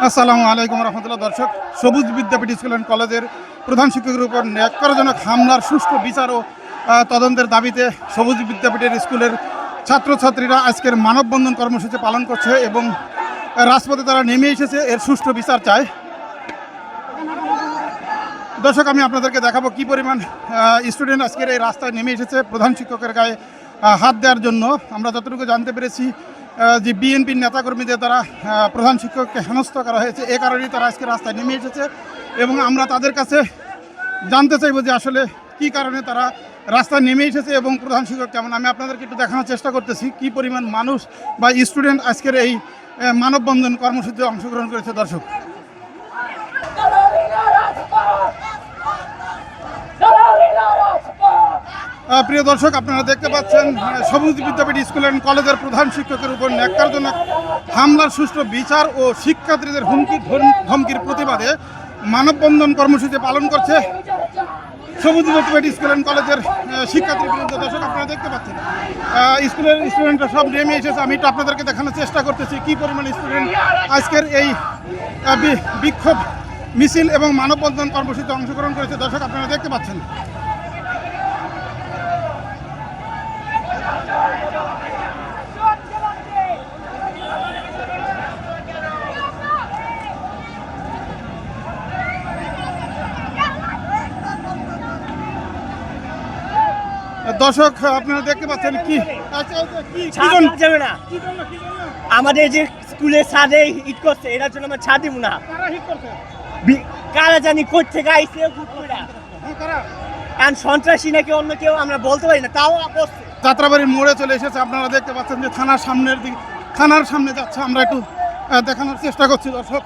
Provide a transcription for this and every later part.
আসসালামু আলাইকুম রহমতুল্লাহ। দর্শক, সবুজ বিদ্যাপীঠ স্কুল অ্যান্ড কলেজের প্রধান শিক্ষকের উপর ন্যাক্কারজনক হামলার সুষ্ঠু বিচার ও তদন্তের দাবিতে সবুজ বিদ্যাপীঠের স্কুলের ছাত্রছাত্রীরা আজকের মানববন্ধন কর্মসূচি পালন করছে এবং রাজপথে তারা নেমে এসেছে, এর সুষ্ঠু বিচার চায়। দর্শক, আমি আপনাদেরকে দেখাবো কী পরিমাণ স্টুডেন্ট আজকের এই রাস্তায় নেমে এসেছে প্রধান শিক্ষকের গায়ে হাত দেওয়ার জন্য। আমরা যতটুকু জানতে পেরেছি যে বিএনপির নেতাকর্মীদের দ্বারা প্রধান শিক্ষককে হেনস্থ করা হয়েছে, এ কারণেই তারা আজকে রাস্তায় নেমে এসেছে এবং আমরা তাদের কাছে জানতে চাইব যে আসলে কী কারণে তারা রাস্তায় নেমে এসেছে এবং প্রধান শিক্ষক কেমন। আমি আপনাদেরকে একটু দেখানোর চেষ্টা করতেছি কী পরিমাণ মানুষ বা স্টুডেন্ট আজকের এই মানববন্ধন কর্মসূচিতে অংশগ্রহণ করেছে। দর্শক, প্রিয় দর্শক, আপনারা দেখতে পাচ্ছেন সবুজ বিদ্যাপীঠ স্কুল অ্যান্ড কলেজের প্রধান শিক্ষকের উপর ন্যাক্কারজনক হামলার সুষ্ঠু বিচার ও শিক্ষার্থীদের ধমকির প্রতিবাদে মানববন্ধন কর্মসূচি পালন করছে সবুজ বিদ্যাপীঠ স্কুল অ্যান্ড কলেজের শিক্ষার্থীর বিরুদ্ধে। দর্শক, আপনারা দেখতে পাচ্ছেন স্কুলের স্টুডেন্টরা সব নেমে এসেছে। আমি একটু আপনাদেরকে দেখানোর চেষ্টা করতেছি কী পরিমাণ স্টুডেন্ট আজকের এই বিক্ষোভ মিছিল এবং মানববন্ধন কর্মসূচিতে অংশগ্রহণ করেছে। দর্শক, আপনারা দেখতে পাচ্ছেন। দর্শক, আপনারা দেখতে পাচ্ছেন কি যাবে না, আমাদের যে স্কুলের ছাদে হিট করছে, এটার জন্য আমরা ছাদ দিব না। কারা জানি কোথা থেকে আইছে, সন্ত্রাসী নাকি অন্য কেউ আমরা বলতে পারি না, তাও যাত্রাবাড়ির মোড়ে চলে এসেছে। আপনারা দেখতে পাচ্ছেন যে থানার সামনের দিকে, থানার সামনে যাচ্ছে। আমরা একটু দেখানোর চেষ্টা করছি। দর্শক,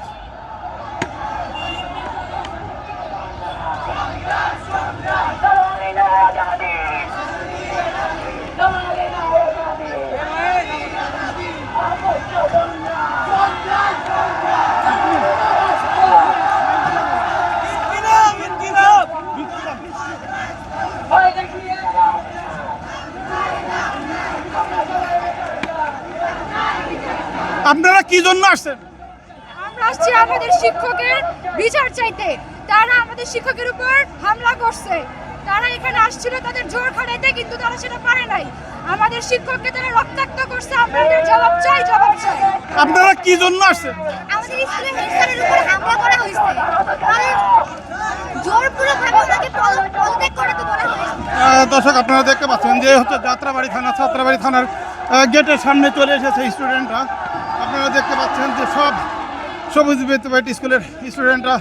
আপনারা কি জন্য আসছেন? আমরা আসছি আমাদের শিক্ষকের বিচার চাইতে। তারা আমাদের শিক্ষকের উপর হামলা করছে। তারা এখানে আসছিল তাদের জোর খাটাইতে, কিন্তু তারা সেটা পারে নাই। আমাদের শিক্ষককে তারা রক্তাক্ত করছে। আমরা এর জবাব চাই, জবাব চাই। আপনারা কি জন্য আসছেন? আমাদের স্কুলের হেডস্যারের উপর হামলা করা হয়েছে। জোরপূর্বকভাবে ওনাকে পদত্যাগ করতে বলা হয়েছে। দর্শক, আপনারা দেখতে পাচ্ছেন যে হচ্ছে যাত্রাবাড়ি থানার গেটের সামনে চলে এসেছে স্টুডেন্টরা। আপনারা দেখতে পাচ্ছেন যে সব সবুজ বিদ্যাপীঠ স্কুলের স্টুডেন্টরা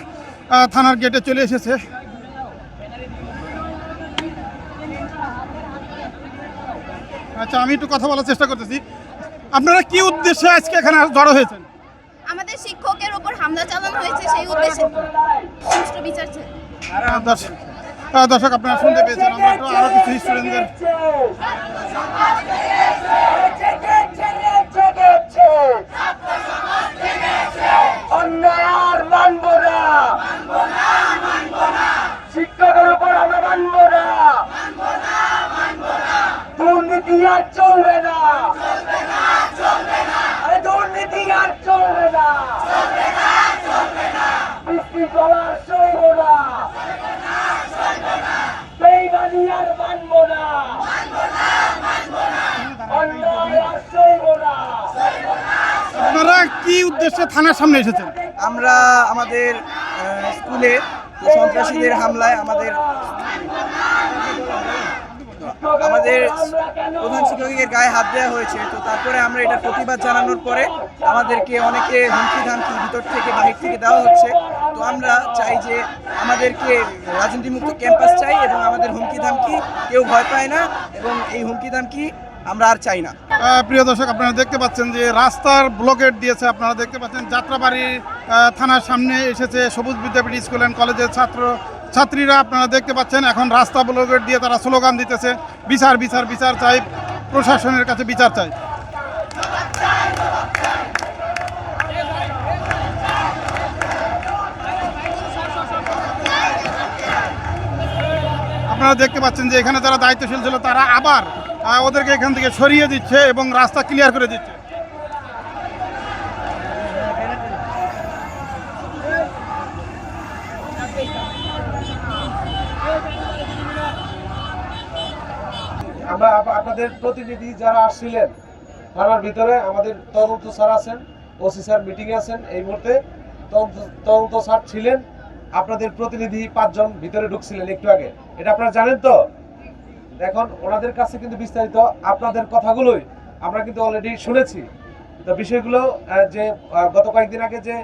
থানার গেটে চলে এসেছে। আচ্ছা, আমি একটু কথা বলার চেষ্টা করতেছি। আপনারা কি উদ্দেশ্যে আজকে এখানে জড়ো হয়েছেন? আমাদের শিক্ষকের উপর হামলা চালানো হয়েছে, সেই উদ্দেশ্যে সুষ্ঠু বিচার চাই। দর্শক, আপনারা শুনতে পেয়েছেন। আমরা একটু আরো কিছু স্টুডেন্টদের শিক্ষকের উপর আমরা মানব না, দুর্নীতি আর চলবে না, দুর্নীতি আর চলবে না, বিশৃঙ্খলা সইব না, বেইমানি আর মানব না, অন্যায় আর সইব না। আপনারা কি উদ্দেশ্যে থানার সামনে এসেছেন? আমরা আমাদের স্কুলে সন্ত্রাসীদের হামলায় আমাদের প্রধান শিক্ষকের গায়ে হাত দেওয়া হয়েছে। তো তারপরে আমরা এটা প্রতিবাদ জানানোর পরে আমাদেরকে অনেকে হুমকি ধামকি ভিতর থেকে বাহির থেকে দেওয়া হচ্ছে। তো আমরা চাই যে আমাদেরকে রাজনীতিমুক্ত ক্যাম্পাস চাই এবং আমাদের হুমকি ধামকি কেউ ভয় পায় না এবং এই হুমকি ধামকি আমরা আর চাই না। প্রিয় দর্শক, আপনারা দেখতে পাচ্ছেন যে রাস্তার ব্লকেট দিয়েছে। আপনারা দেখতে পাচ্ছেন যাত্রাবাড়ি থানার সামনে এসেছে সবুজ বিদ্যাপীঠ স্কুল অ্যান্ড কলেজের ছাত্রীরা। আপনারা দেখতে পাচ্ছেন এখন রাস্তা ব্লকেট দিয়ে তারা স্লোগান দিতেছে, বিচার বিচার বিচার চাই, প্রশাসনের কাছে বিচার চাই। আপনারা দেখতে পাচ্ছেন যে এখানে যারা দায়িত্বশীল ছিল তারা আবার ওদেরকে এখান থেকে সরিয়ে দিচ্ছে এবং রাস্তা ক্লিয়ার করে দিচ্ছে। আমাদের প্রতিনিধি যারা আসছিলেন থানার ভিতরে, আমাদের তদন্ত স্যার আছেন, ওসি স্যার মিটিংয়ে আছেন এই মুহূর্তে, তদন্ত স্যার ছিলেন, আপনাদের প্রতিনিধি 5 জন ভিতরে ঢুকছিলেন একটু আগে, এটা আপনারা জানেন তো। এখন ওনাদের কাছে কিন্তু বিস্তারিত আপনাদের কথাগুলোই আমরা কিন্তু অলরেডি শুনেছি। তো বিষয়গুলো যে গত কয়েকদিন আগে যে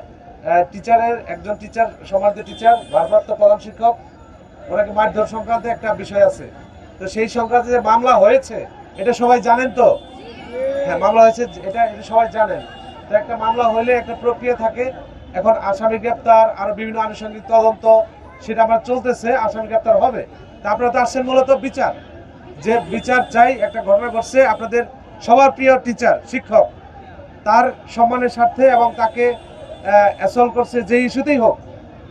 একজন টিচার, সম্মানিত টিচার, ভারপ্রাপ্ত প্রধান শিক্ষক, ওনাকে মারধর সংক্রান্ত একটা বিষয় আছে। তো সেই সংক্রান্ত যে মামলা হয়েছে এটা সবাই জানেন তো। হ্যাঁ, মামলা হয়েছে, এটা সবাই জানেন। তো একটা মামলা হলে একটা প্রক্রিয়া থাকে, এখন আসামি গ্রেপ্তার, আরো বিভিন্ন আনুষঙ্গিক তদন্ত, সেটা আমার চলতেছে, আসামি গ্রেপ্তার হবে। তা আপনারা তো আসছেন মূলত বিচার, যে বিচার চাই। একটা ঘটনা ঘটছে, আপনাদের সবার প্রিয় টিচার, শিক্ষক, তার সম্মানের স্বার্থে এবং তাকে অ্যাসল্ট করছে যে ইস্যুতেই হোক,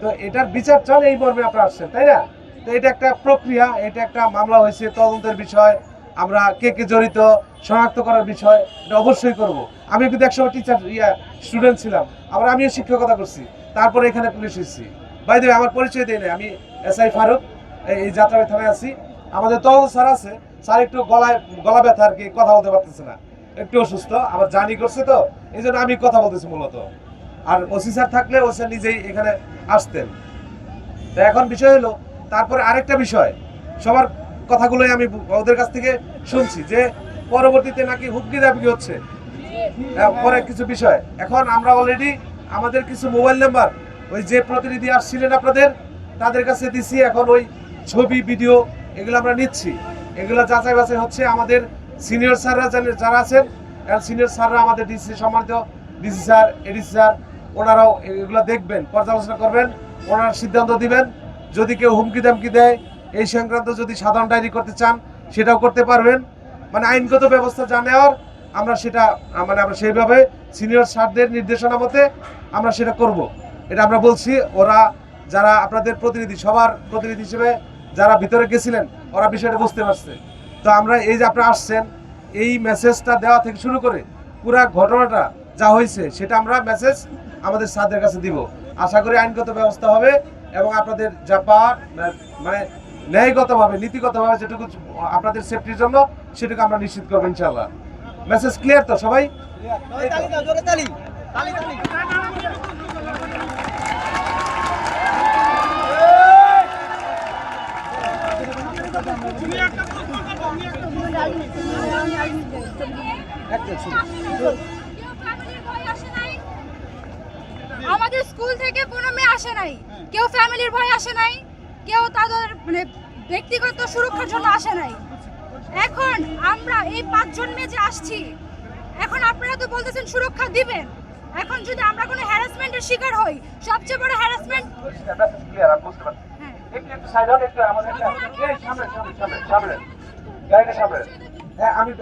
তো এটার বিচার চান, এই মর্মে আপনারা আসছেন, তাই না? তো এটা একটা প্রক্রিয়া, এটা একটা মামলা হয়েছে, তদন্তের বিষয়, আমরা কে কে জড়িত শনাক্ত করার বিষয়, এটা অবশ্যই করব। আমি কিন্তু একসময় টিচার স্টুডেন্ট ছিলাম, আবার আমিও শিক্ষকতা করছি, তারপরে এখানে পুলিশ এসেছি। বাই দ্য ওয়ে, আমার পরিচয় দিই না, আমি SI ফারুক, এই যাত্রাবাড়ি থানায় আছি। আমাদের তদন্ত স্যার আছে, স্যার একটু গলা ব্যথা আর কি, কথা বলতে পারতেছে না, একটু অসুস্থ, আবার জার্নি করছে, তো এই জন্য আমি কথা বলতেছি মূলত। আর ওসি স্যার থাকলে ওসি স্যার নিজেই এখানে আসতেন। তো এখন বিষয় হলো, তারপরে আরেকটা বিষয়, সবার কথাগুলোই আমি ওদের কাছ থেকে শুনছি যে পরবর্তীতে নাকি হুমকি দাবি হচ্ছে পরে কিছু বিষয়। এখন আমরা অলরেডি আমাদের কিছু মোবাইল নাম্বার ওই যে প্রতিনিধি আসছিলেন আপনাদের, তাদের কাছে দিছি। এখন ওই ছবি, ভিডিও এগুলো আমরা নিচ্ছি, এগুলো যাচাই বাছাই হচ্ছে। আমাদের সিনিয়র স্যাররা যারা আছেন, সিনিয়র স্যাররা, আমাদের ডিসি, সম্মানিত ডিসি স্যার, এডিসি স্যার, ওনারাও এগুলো দেখবেন, পর্যালোচনা করবেন, ওনারা সিদ্ধান্ত দিবেন। যদি কেউ হুমকি দামকি দেয় এই সংক্রান্ত, যদি সাধারণ ডায়েরি করতে চান সেটাও করতে পারবেন। মানে আইনগত ব্যবস্থা যা নেওয়ার আমরা সেটা, মানে আমরা সেইভাবে সিনিয়র স্যারদের নির্দেশনা মতে আমরা সেটা করব, এটা আমরা বলছি। ওরা যারা আপনাদের প্রতিনিধি, সবার প্রতিনিধি হিসেবে যারা ভিতরে গেছিলেন, ওরা বিষয়টা বুঝতে পারছে। তো আমরা এই যে আপনারা আসছেন, এই মেসেজটা দেওয়া থেকে শুরু করে পুরা ঘটনাটা যা হয়েছে সেটা আমরা মেসেজ আমাদের স্যারদের কাছে দিব। আশা করি আইনগত ব্যবস্থা হবে এবং আপনাদের যা পাওয়ার, মানে ন্যায়গতভাবে, নীতিগতভাবে যেটুকু আপনাদের সেফটির জন্য, সেটুকু আমরা নিশ্চিত করবো ইনশাআল্লাহ। মেসেজ ক্লিয়ার তো সবাই? আমাদের স্কুল থেকে কোনো মেয়ে আসে নাই, কেউ ফ্যামিলির ভয় আসে নাই, কেউ তাদের মানে ব্যক্তিগত সুরক্ষার জন্য আসে নাই। এখন আমরা এই 5 জন মেয়ে যে আসছি, এখন আপনারা তো বলতেছেন সুরক্ষা দিবেন। এখন যদি আমরা কোনো হ্যারাসমেন্টের শিকার হই, সবচেয়ে বড় হ্যারাসমেন্ট,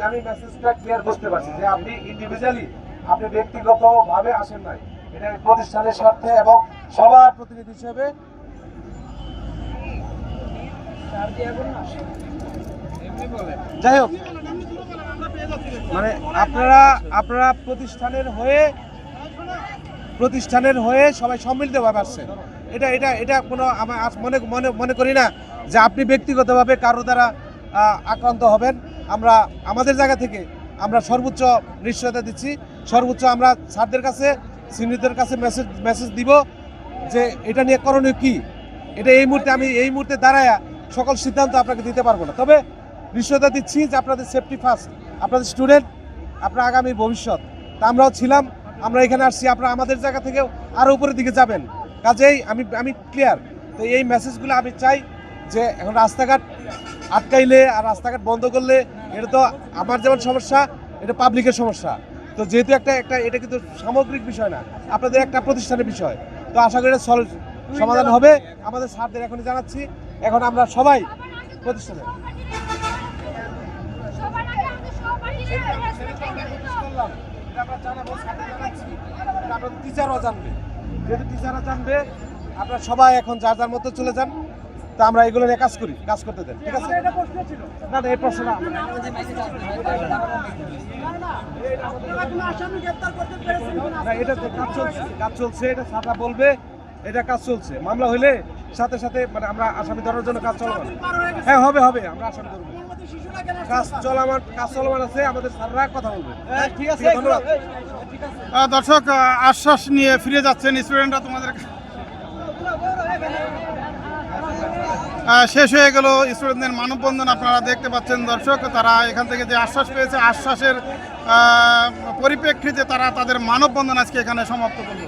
আমি মেসেজটা ক্লিয়ার বুঝতে পারছি যে আপনি ইন্ডিভিজুয়ালি, আপনি ব্যক্তিগতভাবে আসেন নাই, এটা প্রতিষ্ঠানের স্বার্থে এবং সবার প্রতিনিধি হিসেবে। যাই হোক, মানে আপনারা প্রতিষ্ঠানের হয়ে সবাই সম্মিলিতভাবে আসছেন। এটা কোনো মনে করি না যে আপনি ব্যক্তিগতভাবে কারো দ্বারা আক্রান্ত হবেন। আমরা আমাদের জায়গা থেকে আমরা সর্বোচ্চ নিশ্চয়তা দিচ্ছি, সর্বোচ্চ আমরা স্যারদের কাছে, সিনিয়রদের কাছে মেসেজ দিব যে এটা নিয়ে করণীয় কি। এটা এই মুহূর্তে দাঁড়ায় সকল সিদ্ধান্ত আপনাকে দিতে পারবো না, তবে নিশ্চয়তা দিচ্ছি যে আপনাদের সেফটি ফার্স্ট, আপনাদের স্টুডেন্ট, আপনার আগামী ভবিষ্যৎ। তা আমরাও ছিলাম, আমরা এখানে আসছি, আপনারা আমাদের জায়গা থেকেও আরও উপরের দিকে যাবেন। কাজেই আমি ক্লিয়ার। তো এই মেসেজগুলো আমি চাই যে এখন রাস্তাঘাট আটকাইলে আর রাস্তাঘাট বন্ধ করলে এটা তো আমার যেমন সমস্যা, এটা পাবলিকের সমস্যা। তো যেহেতু একটা এটা কিন্তু সামগ্রিক বিষয় না, আপনাদের একটা প্রতিষ্ঠানের বিষয়। তো আশা করি এটা সমাধান হবে। আমাদের স্যারদের এখনই জানাচ্ছি, এখন আমরা সবাই প্রতিষ্ঠানে টিচারও জানবে, যেহেতু টিচাররা জানবে, আপনারা সবাই এখন যার যার মতো চলে যান। তা আমরা এগুলো নিয়ে কাজ করতে দেন, ঠিক আছে? না এই প্রশ্নটা এটা কাজ চলছে, এটা সাদা বলবে, এটা কাজ চলছে। মামলা হইলে সাথে সাথে মানে আমরা আসামি ধরার জন্য কাজ চলবে। হ্যাঁ, হবে, আমরা আসামি ধরবো। কাজ চলমান আছে, আমাদের স্যাররা কথা বলবে। ঠিক আছে, ধন্যবাদ। দর্শক আশ্বাস নিয়ে ফিরে যাচ্ছেন স্টুডেন্টরা। তোমাদের শেষ হয়ে গেল স্টুডেন্টদের মানববন্ধন। আপনারা দেখতে পাচ্ছেন দর্শক, তারা এখান থেকে যে আশ্বাস পেয়েছে, আশ্বাসের পরিপ্রেক্ষিতে তারা তাদের মানববন্ধন আজকে এখানে সমাপ্ত করল।